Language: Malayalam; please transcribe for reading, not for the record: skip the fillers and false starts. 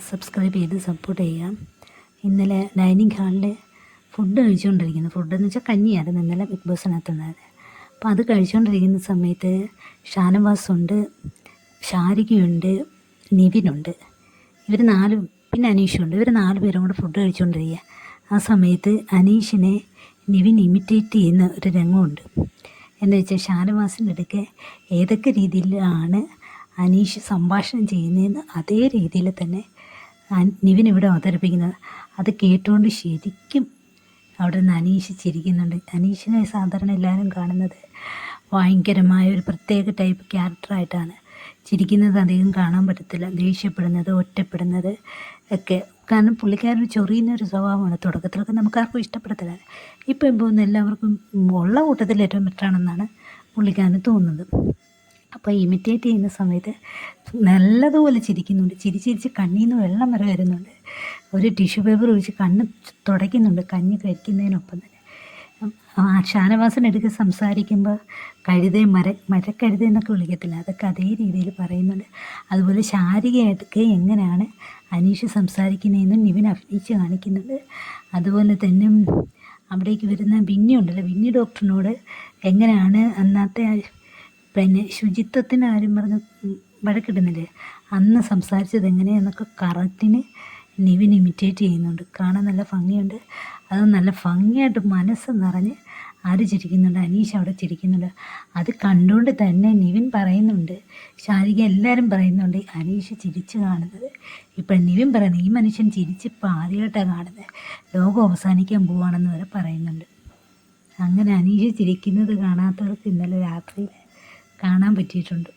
സബ്സ്ക്രൈബ് ചെയ്ത് സപ്പോർട്ട് ചെയ്യാം. ഇന്നലെ ഡൈനിങ് ഹാളിൽ ഫുഡ് കഴിച്ചുകൊണ്ടിരിക്കുന്നു. ഫുഡെന്ന് വെച്ചാൽ കഞ്ഞിയായിരുന്നു ഇന്നലെ ബിഗ് ബോസിനകത്തുണ്ടായത്. അപ്പോൾ അത് കഴിച്ചുകൊണ്ടിരിക്കുന്ന സമയത്ത് ഷാനവാസുണ്ട്, ഷാരികയുണ്ട്, നിവിനുണ്ട്. ഇവർ നാലും പിന്നെ അനീഷുണ്ട്. ഇവർ 4 പേരും കൂടെ ഫുഡ് കഴിച്ചുകൊണ്ടിരിക്കുക. ആ സമയത്ത് അനീഷിനെ നിവിൻ ഇമിറ്റേറ്റ് ചെയ്യുന്ന ഒരു രംഗമുണ്ട്. എന്ന് വെച്ചാൽ ഷാനവാസിൻ്റെ അടുക്കെ ഏതൊക്കെ രീതിയിലാണ് അനീഷ് സംഭാഷണം ചെയ്യുന്നതെന്ന് അതേ രീതിയിൽ തന്നെ നിവിൻ ഇവിടെ അവതരിപ്പിക്കുന്നത്. അത് കേട്ടുകൊണ്ട് ശരിക്കും അവിടെ നിന്ന് അനീഷ് ചിരിക്കുന്നുണ്ട്. അനീഷിനെ സാധാരണ എല്ലാവരും കാണുന്നത് ഭയങ്കരമായ ഒരു പ്രത്യേക ടൈപ്പ് ക്യാരക്ടറായിട്ടാണ്. ചിരിക്കുന്നത് അധികം കാണാൻ പറ്റത്തില്ല, ദേഷ്യപ്പെടുന്നത്, ഒറ്റപ്പെടുന്നത് ഒക്കെ. കാരണം പുള്ളിക്കാരൻ ചൊറിയുന്നൊരു സ്വഭാവമാണ്. തുടക്കത്തിലൊക്കെ നമുക്കാർക്കും ഇഷ്ടപ്പെടത്തില്ല. ഇപ്പം എല്ലാവർക്കും ഉള്ള കൂട്ടത്തിൽ ഏറ്റവും ബെറ്ററാണെന്നാണ് പുള്ളിക്കാരന് തോന്നുന്നത്. അപ്പോൾ ഇമിറ്റേറ്റ് ചെയ്യുന്ന സമയത്ത് നല്ലതുപോലെ ചിരിക്കുന്നുണ്ട്. ചിരിച്ച് കണ്ണിൽ നിന്ന് വെള്ളം വരെ വരുന്നുണ്ട്. ഒരു ടിഷ്യൂ പേപ്പർ ഒഴിച്ച് കണ്ണ് തുടയ്ക്കുന്നുണ്ട് കഞ്ഞി കഴിക്കുന്നതിനൊപ്പം തന്നെ. ഷാനവാസിനെടുക്ക് സംസാരിക്കുമ്പോൾ മരക്കഴുത എന്നൊക്കെ വിളിക്കത്തില്ല, അതൊക്കെ അതേ രീതിയിൽ പറയുന്നുണ്ട്. അതുപോലെ ശാരികയായിട്ടൊക്കെ എങ്ങനെയാണ് അനീഷ് സംസാരിക്കുന്നതെന്നും നിവിൻ അഭിനയിച്ച് കാണിക്കുന്നുണ്ട്. അതുപോലെ തന്നെ അവിടേക്ക് വരുന്ന ബിന്നി ഉണ്ടല്ലോ, ബിന്നി ഡോക്ടറിനോട് എങ്ങനെയാണ് അന്നത്തെ പിന്നെ ശുചിത്വത്തിന് ആരും പറഞ്ഞ് വഴക്കിടുന്നില്ലേ, അന്ന് സംസാരിച്ചത് എങ്ങനെയാണെന്നൊക്കെ കറക്റ്റിന് നിവിൻ ഇമിറ്റേറ്റ് ചെയ്യുന്നുണ്ട്. കാണാൻ നല്ല ഭംഗിയുണ്ട്. അത് നല്ല ഭംഗിയായിട്ട് മനസ്സ് നിറഞ്ഞ് ആര് ചിരിക്കുന്നുണ്ട്, അനീഷ് അവിടെ ചിരിക്കുന്നുണ്ട്. അത് കണ്ടുകൊണ്ട് തന്നെ നിവിൻ പറയുന്നുണ്ട്, ശാരിക എല്ലാവരും പറയുന്നുണ്ട് അനീഷ് ചിരിച്ച് കാണുന്നത്. ഇപ്പം നിവിൻ പറയുന്നത് ഈ മനുഷ്യൻ ചിരിച്ചിപ്പോൾ ആദ്യമായിട്ടാണ് കാണുന്നത്, ലോകം അവസാനിക്കാൻ പോവുകയാണെന്ന് വരെ പറയുന്നുണ്ട്. അങ്ങനെ അനീഷ് ചിരിക്കുന്നത് കാണാത്തവർക്ക് ഇന്നലെ രാത്രി കാണാൻ പറ്റിയിട്ടുണ്ട്.